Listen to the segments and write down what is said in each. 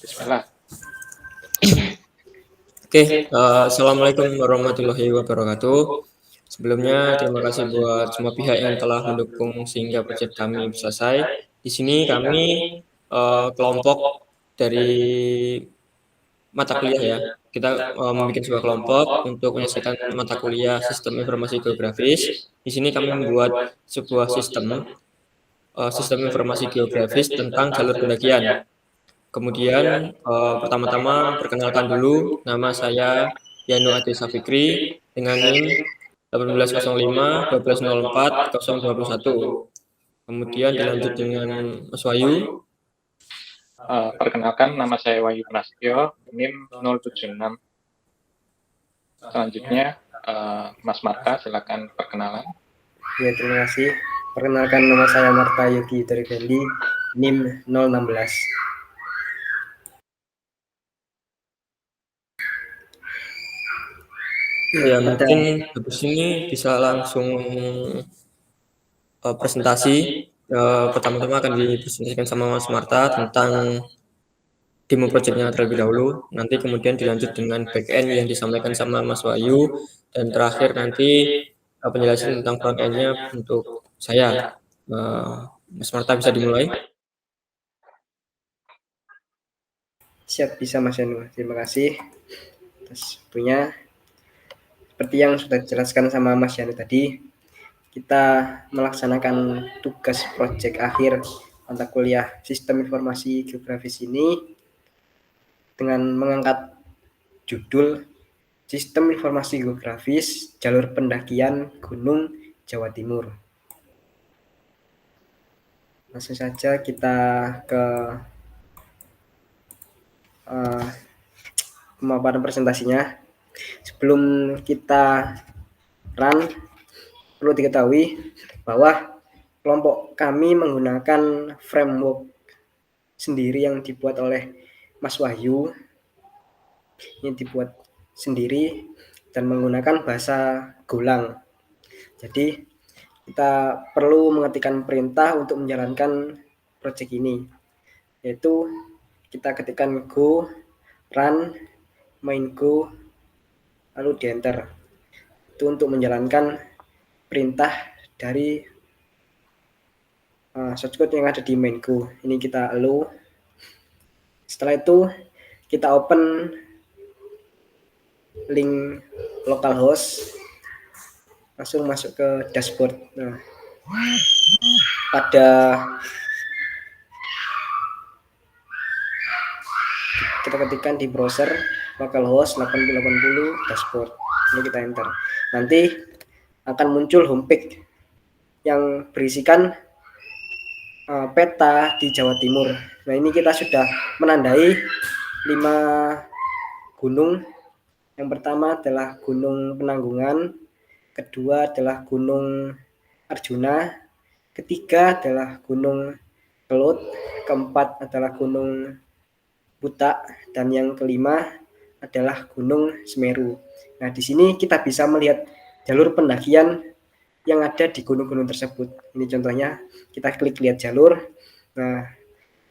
Bismillah. Oke, Assalamualaikum warahmatullahi wabarakatuh. Sebelumnya, terima kasih buat semua pihak yang telah mendukung sehingga proyek kami bisa selesai. Di sini kami kelompok dari mata kuliah ya. Kita membuat sebuah kelompok untuk menyelesaikan mata kuliah Sistem Informasi Geografis. Di sini kami membuat sebuah sistem informasi geografis tentang jalur pendakian. Kemudian pertama-tama perkenalkan dulu, nama saya Yanu Adesa Fikri dengan NIM 1805 1204 021. Kemudian dilanjut dengan Mas Wahyu. Perkenalkan, nama saya Wahyu Prasetyo, NIM 076. Selanjutnya, Mas Marta, silakan perkenalan. Ya, terima kasih. Perkenalkan, nama saya Marta Yogi Terifendi, NIM 016. Ya, mungkin habis ini bisa langsung presentasi. Pertama-tama akan dipresentasikan sama Mas Marta tentang demo projectnya terlebih dahulu. Nanti kemudian dilanjut dengan back-end yang disampaikan sama Mas Wahyu. Dan terakhir nanti penjelasan tentang front-end-nya untuk saya. Mas Marta bisa dimulai. Siap, bisa Mas Yanu. Terima kasih atas waktunya. Seperti yang sudah dijelaskan sama Mas Yanu tadi, kita melaksanakan tugas proyek akhir mata kuliah Sistem Informasi Geografis ini dengan mengangkat judul Sistem Informasi Geografis Jalur Pendakian Gunung Jawa Timur. Langsung saja kita ke pemaparan presentasinya. Sebelum kita run, perlu diketahui bahwa kelompok kami menggunakan framework sendiri yang dibuat oleh Mas Wahyu, yang dibuat sendiri dan menggunakan bahasa Golang. Jadi kita perlu mengetikkan perintah untuk menjalankan proyek ini, yaitu kita ketikkan go, run, main go, lalu di enter. Itu untuk menjalankan perintah dari shortcode yang ada di main go. Ini kita allow. Setelah itu kita open link localhost, langsung masuk ke dashboard. Nah, pada kita ketikkan di browser localhost 8080 dashboard. Ini kita enter. Nanti akan muncul homepage yang berisikan peta di Jawa Timur. Nah, ini kita sudah menandai 5 gunung. Yang pertama adalah Gunung Penanggungan, kedua adalah Gunung Arjuna, ketiga adalah Gunung Kelut, keempat adalah Gunung Butak, dan yang kelima adalah Gunung Semeru. Nah, di sini kita bisa melihat jalur pendakian yang ada di gunung-gunung tersebut. Ini contohnya, kita klik lihat jalur. Nah,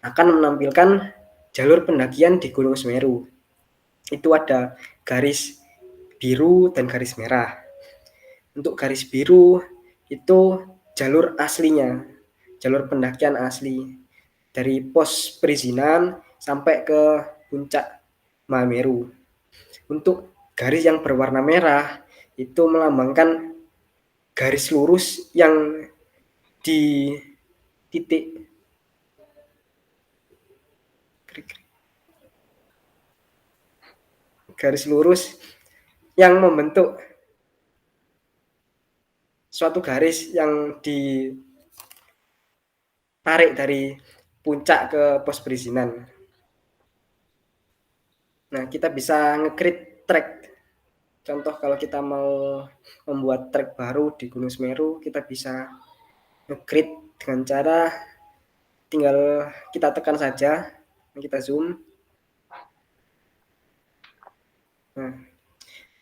akan menampilkan jalur pendakian di Gunung Semeru. Itu ada garis biru dan garis merah. Untuk garis biru itu jalur aslinya, jalur pendakian asli dari pos perizinan sampai ke puncak Mahameru. Untuk garis yang berwarna merah itu melambangkan garis lurus yang di titik garis lurus yang membentuk suatu garis yang ditarik dari puncak ke pos perizinan. Nah, kita bisa nge-create track. Contoh kalau kita mau membuat track baru di Gunung Semeru, kita bisa nge-create dengan cara tinggal kita tekan saja, kita zoom. Nah,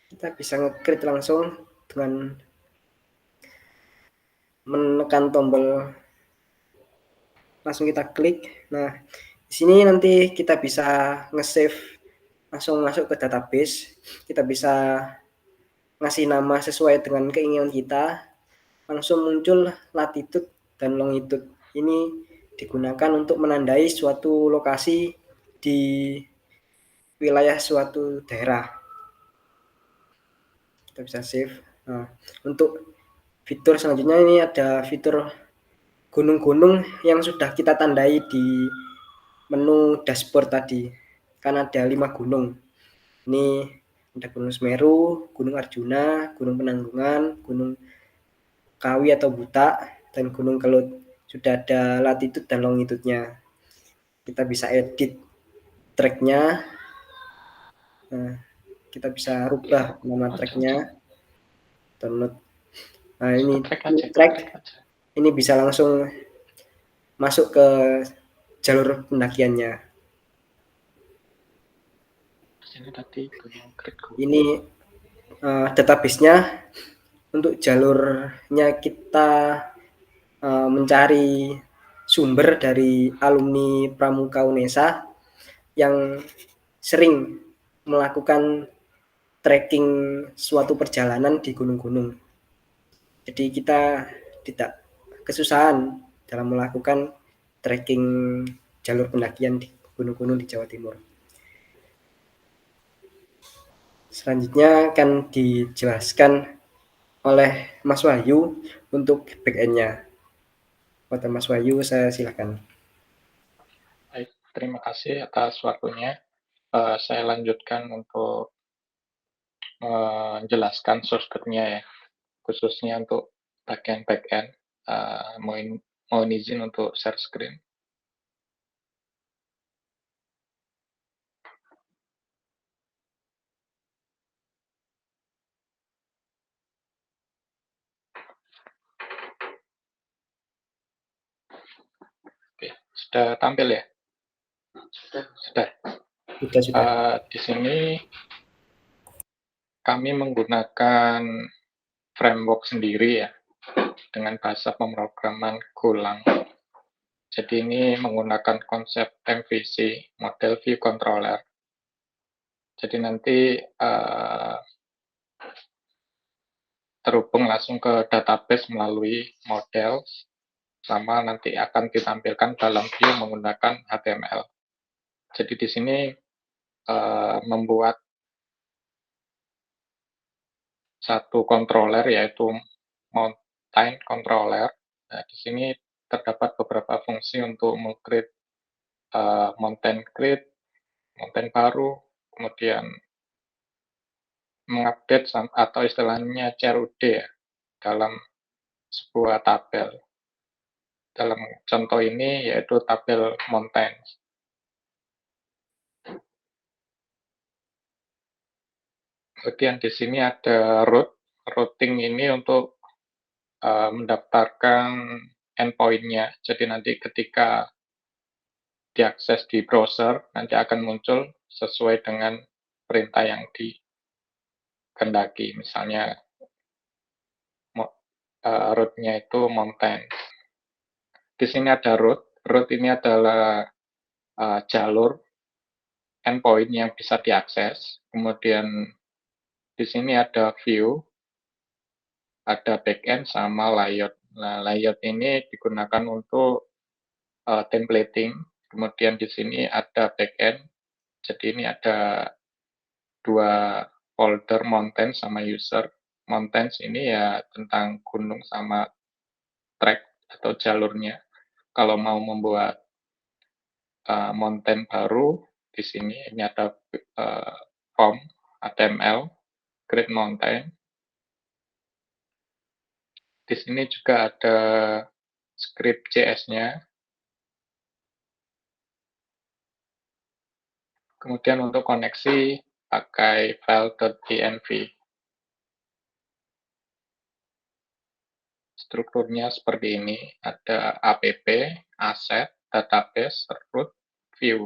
kita bisa nge-create langsung dengan menekan tombol, langsung kita klik. Nah, Di sini nanti kita bisa nge-save langsung masuk ke database. Kita bisa ngasih nama sesuai dengan keinginan kita. Langsung muncul latitude dan longitude. Ini digunakan untuk menandai suatu lokasi di wilayah suatu daerah. Kita bisa save. Nah, untuk fitur selanjutnya ini ada fitur gunung-gunung yang sudah kita tandai di menu dashboard tadi. Kan ada 5 gunung. Ini ada Gunung Semeru, Gunung Arjuna, Gunung Penanggungan, Gunung Kawi atau Buta, dan Gunung Kelut. Sudah ada latitude dan longitude-nya. Kita bisa edit track-nya. Nah, kita bisa rubah nama track-nya. Download. Nah, ini track. Ini bisa langsung masuk ke jalur pendakiannya. Ini database-nya. Untuk jalurnya kita mencari sumber dari alumni Pramuka UNESA yang sering melakukan trekking suatu perjalanan di gunung-gunung. Jadi kita tidak kesusahan dalam melakukan trekking jalur pendakian di gunung-gunung di Jawa Timur. Selanjutnya akan dijelaskan oleh Mas Wahyu untuk backend-nya. Kepada Mas Wahyu, saya silakan. Baik, terima kasih atas waktunya. Saya lanjutkan untuk menjelaskan source code-nya ya, khususnya untuk backend. Mohon izin untuk share screen. Oke, sudah tampil ya? Sudah. Di sini kami menggunakan framework sendiri ya, dengan bahasa pemrograman Golang. Jadi ini menggunakan konsep MVC, Model View Controller. Jadi nanti terhubung langsung ke database melalui model, sama nanti akan ditampilkan dalam view menggunakan HTML. Jadi di sini membuat satu controller yaitu mountain controller. Nah, di sini terdapat beberapa fungsi untuk meng-create mountain grid, mountain baru, kemudian mengupdate atau istilahnya CRUD ya, dalam sebuah tabel. Dalam contoh ini yaitu tabel mountain. Kemudian di sini ada routing ini untuk mendaftarkan endpoint-nya. Jadi nanti ketika diakses di browser, nanti akan muncul sesuai dengan perintah yang dikehendaki. Misalnya root-nya itu mountain. Di sini ada root. Root ini adalah jalur endpoint yang bisa diakses. Kemudian di sini ada view, ada backend sama layout. Nah, layout ini digunakan untuk templating. Kemudian di sini ada backend. Jadi ini ada dua folder mountain sama user. Mountains ini ya tentang gunung sama track atau jalurnya. Kalau mau membuat mountain baru, di sini ini ada form HTML, create mountain. Di sini juga ada script JS-nya. Kemudian untuk koneksi pakai file.env. Strukturnya seperti ini, ada app, asset, database, root, view.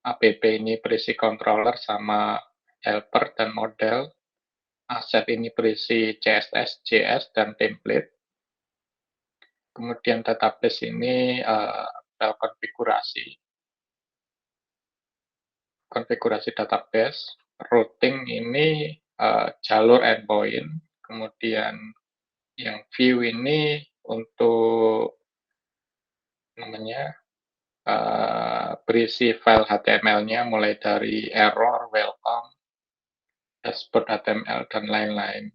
App ini berisi controller sama helper dan model. Asset ini berisi CSS, JS, dan template. Kemudian database ini file konfigurasi. konfigurasi database, routing ini jalur endpoint, kemudian yang view ini untuk namanya berisi file HTML-nya mulai dari error, welcome, dashboard HTML, dan lain-lain.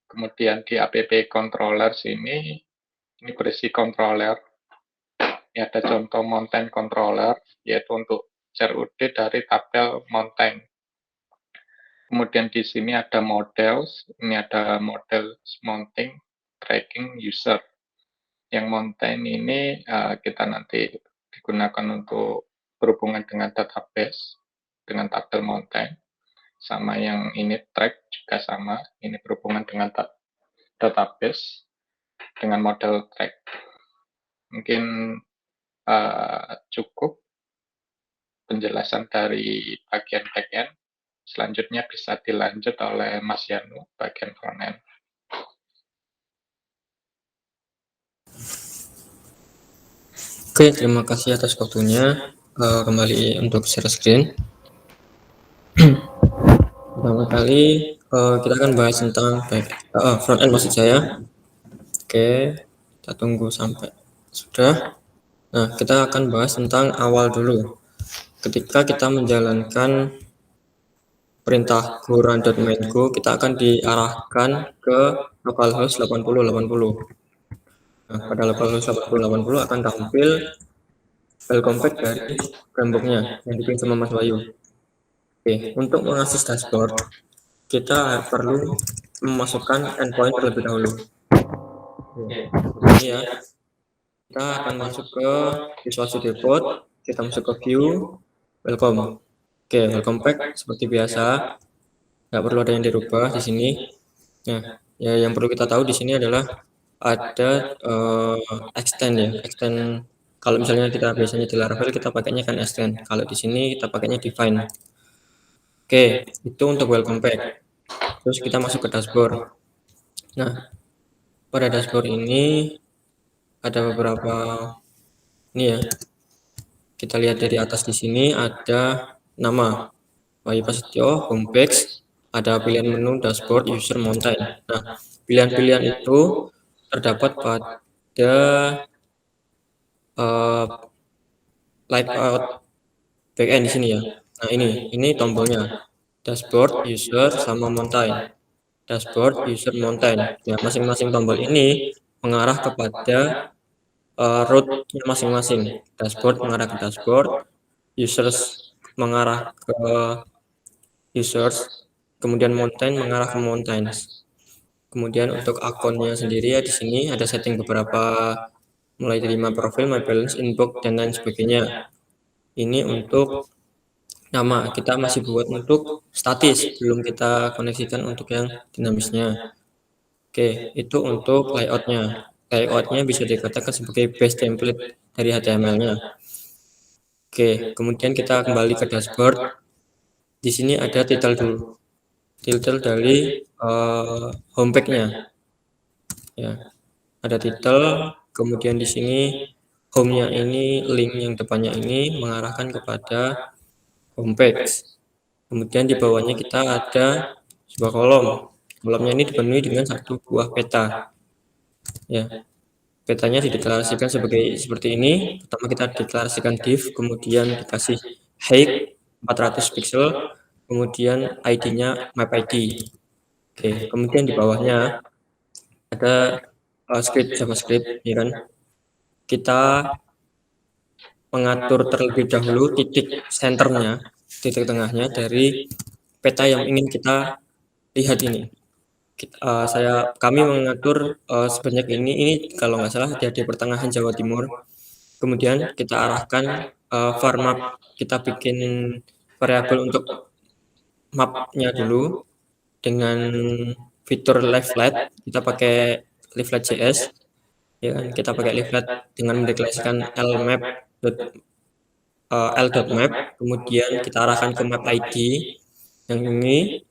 Kemudian di app controller sini, ini berisi controller. Ini ada contoh mountain controller, yaitu untuk CRUD dari tabel mountain. Kemudian di sini ada models, ini ada model mounting, tracking, user. Yang mountain ini kita nanti digunakan untuk berhubungan dengan database, dengan tabel mountain. Sama yang ini track juga sama, ini berhubungan dengan database, dengan model track. Mungkin cukup penjelasan dari bagian backend. Selanjutnya bisa dilanjut oleh Mas Yanu, bagian frontend. Oke, terima kasih atas waktunya. Kembali untuk share screen. Pertama kali kita akan bahas tentang frontend maksud saya. Oke, kita tunggu sampai sudah. Nah, kita akan bahas tentang awal dulu. Ketika kita menjalankan perintah go run.main.go, kita akan diarahkan ke localhost 8080. Nah, pada localhost 8080 akan tampil file config dari frameworknya yang dipimpin sama Mas Wahyu. Oke, untuk mengakses dashboard, kita perlu memasukkan endpoint terlebih dahulu. Oke, ini ya. Kita akan masuk ke Visual Studio Code, kita masuk ke View, Welcome. Oke, welcome back seperti biasa. Nggak perlu ada yang dirubah di sini. Nah, ya yang perlu kita tahu di sini adalah ada extend ya. Extend kalau misalnya kita biasanya di Laravel kita pakainya kan extend. Kalau di sini kita pakainya define. Oke, itu untuk welcome back. Terus kita masuk ke dashboard. Nah, pada dashboard ini ada beberapa ini ya. Kita lihat dari atas di sini ada nama Wahyu Prasetyo, homepage, ada pilihan menu, dashboard, user, mountain. Nah, pilihan-pilihan itu terdapat pada layout backend di sini ya. Nah, ini tombolnya dashboard, user, sama mountain. Dashboard, user, mountain. Ya, masing-masing tombol ini mengarah kepada root-nya masing-masing. Dashboard mengarah ke dashboard, users mengarah ke users, kemudian mountain mengarah ke mountains. Kemudian untuk akunnya sendiri ya di sini ada setting beberapa mulai dari my profile, my balance, inbox, dan lain sebagainya. Ini untuk nama, kita masih buat untuk statis, belum kita koneksikan untuk yang dinamisnya. Oke, itu untuk layoutnya. Layoutnya bisa dikatakan sebagai base template dari HTML-nya. Oke, kemudian kita kembali ke dashboard. Di sini ada title dulu. Title dari homepage-nya. Ya, ada title, kemudian di sini home-nya ini, link yang depannya ini mengarahkan kepada homepage. Kemudian di bawahnya kita ada sebuah kolom. Kolomnya ini dipenuhi dengan satu buah peta. Ya, petanya dideklarasikan seperti ini. Pertama kita deklarasikan div, kemudian dikasih height 400 pixel, kemudian ID-nya map ID. Oke, kemudian di bawahnya ada script JavaScript, ya kan? Kita mengatur terlebih dahulu titik senternya, titik tengahnya dari peta yang ingin kita lihat ini. Kami mengatur sebanyak ini kalau nggak salah ada di pertengahan Jawa Timur. Kemudian kita arahkan var map, kita bikin variabel untuk mapnya dulu dengan fitur leaflet. Kita pakai leaflet.js, ya kan? Kita pakai leaflet dengan mendeklarasikan l.map, kemudian kita arahkan ke map ID yang ini.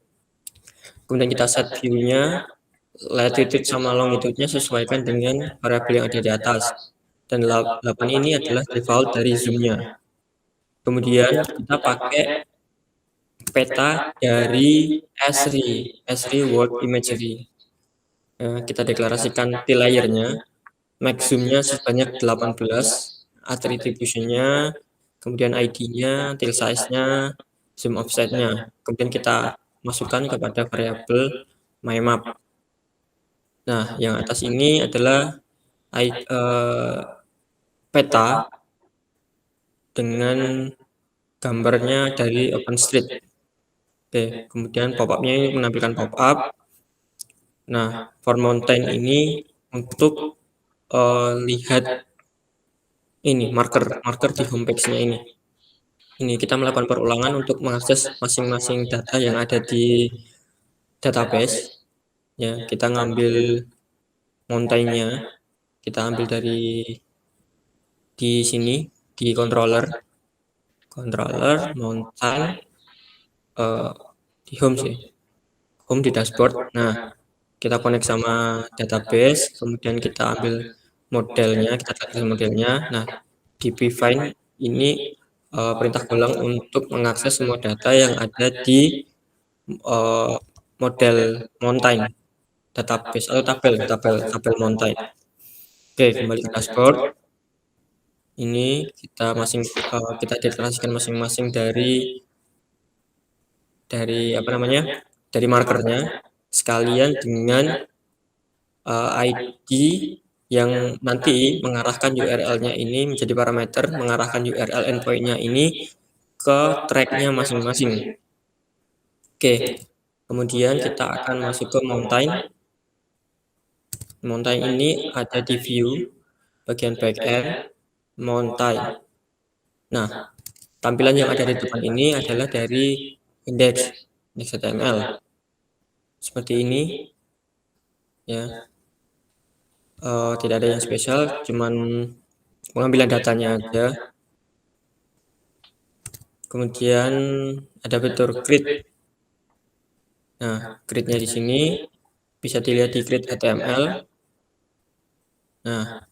Kemudian kita set view-nya, latitude sama longitude-nya sesuaikan dengan variabel yang ada di atas. Dan 8 ini adalah default dari zoom-nya. Kemudian kita pakai peta dari Esri World Imagery. Kita deklarasikan T-layer-nya, max zoom-nya sebanyak 18, attribution-nya, kemudian ID-nya, till size-nya, zoom offset-nya. Kemudian kita masukkan kepada variabel mymap. Nah, yang atas ini adalah peta dengan gambarnya dari OpenStreet. Oke, kemudian pop-up-nya ini menampilkan pop-up. Nah, for mountain ini untuk lihat ini marker di homepage-nya ini. Ini kita melakukan perulangan untuk mengakses masing-masing data yang ada di database. Ya, kita ngambil mountain-nya, kita ambil dari di sini di controller mountain di home sih, home di dashboard. Nah, kita connect sama database, kemudian kita ambil modelnya, kita cari modelnya. Nah, di pfind ini perintah golang untuk mengakses semua data yang ada di model mountain database atau tabel mountain. Oke, kembali ke dashboard. Ini kita kita deklarasikan masing-masing dari dari markernya sekalian dengan ID yang nanti mengarahkan URL-nya ini menjadi parameter, mengarahkan URL endpoint-nya ini ke track-nya masing-masing. Oke, kemudian kita akan masuk ke mountain. Mountain ini ada di view, bagian backend, mountain. Nah, tampilan yang ada di depan ini adalah dari index HTML. Seperti ini, ya. Tidak ada yang spesial, cuman pengambilan datanya aja. Kemudian ada fitur grid. Nah, gridnya di sini bisa dilihat di grid HTML. Nah,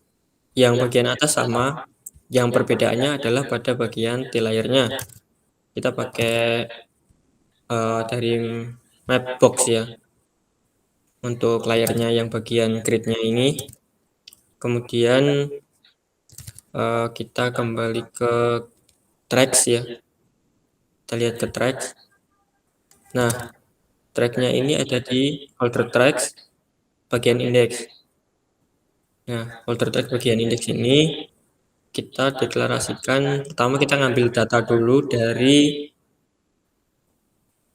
yang bagian atas sama, yang perbedaannya adalah pada bagian T-layer-nya. Kita pakai dari Mapbox ya, untuk layarnya yang bagian gridnya ini. Kemudian kita kembali ke tracks ya. Kita lihat ke tracks. Nah, tracknya ini ada di folder tracks bagian index. Nah, folder track bagian index ini kita deklarasikan, pertama kita ngambil data dulu dari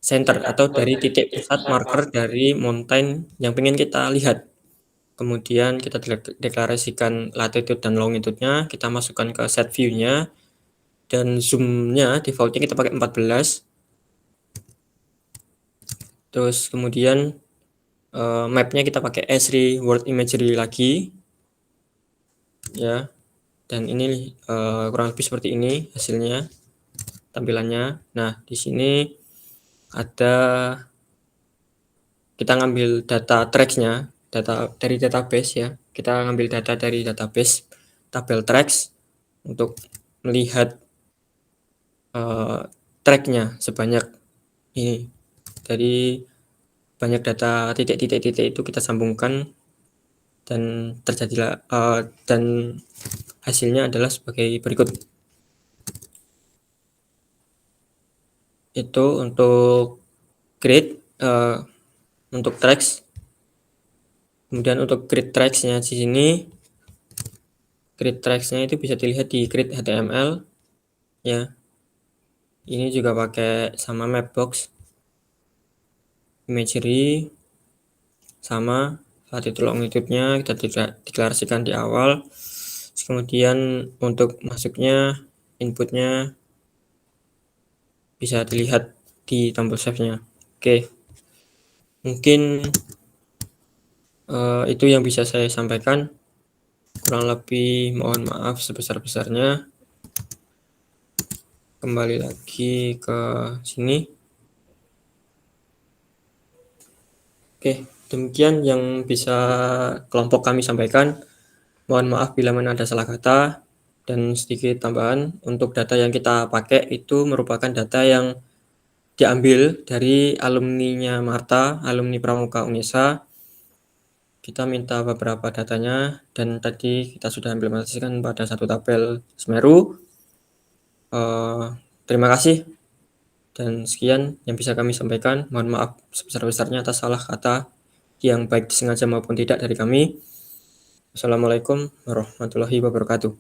center atau dari titik pusat marker dari mountain yang pengen kita lihat. Kemudian kita deklarasikan latitude dan longitude-nya, kita masukkan ke set view-nya, dan zoom-nya defaultnya kita pakai 14. Terus kemudian map-nya kita pakai Esri World Imagery lagi, ya. Dan ini kurang lebih seperti ini hasilnya, tampilannya. Nah, di sini ada kita ngambil data tracks-nya, data dari database ya. Kita ngambil data dari database tabel tracks untuk melihat track-nya sebanyak ini. Dari banyak data titik-titik itu kita sambungkan dan terjadilah dan hasilnya adalah sebagai berikut. Itu untuk grid, untuk tracks. Kemudian untuk grid tracks-nya di sini, grid tracks-nya itu bisa dilihat di grid HTML ya. Ini juga pakai sama Mapbox Imagery, sama latitude longitude-nya kita deklarasikan di awal. Kemudian untuk masuknya, inputnya bisa dilihat di tombol save-nya. Oke, mungkin itu yang bisa saya sampaikan. Kurang lebih mohon maaf sebesar-besarnya. Kembali lagi ke sini. Oke, demikian yang bisa kelompok kami sampaikan. Mohon maaf bila mana ada salah kata. Dan sedikit tambahan, untuk data yang kita pakai itu merupakan data yang diambil dari alumninya Marta, alumni Pramuka Unesa. Kita minta beberapa datanya dan tadi kita sudah implementasikan pada satu tabel Semeru. Terima kasih dan sekian yang bisa kami sampaikan. Mohon maaf sebesar-besarnya atas salah kata yang baik disengaja maupun tidak dari kami. Assalamualaikum warahmatullahi wabarakatuh.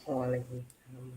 Waalaikumsalam.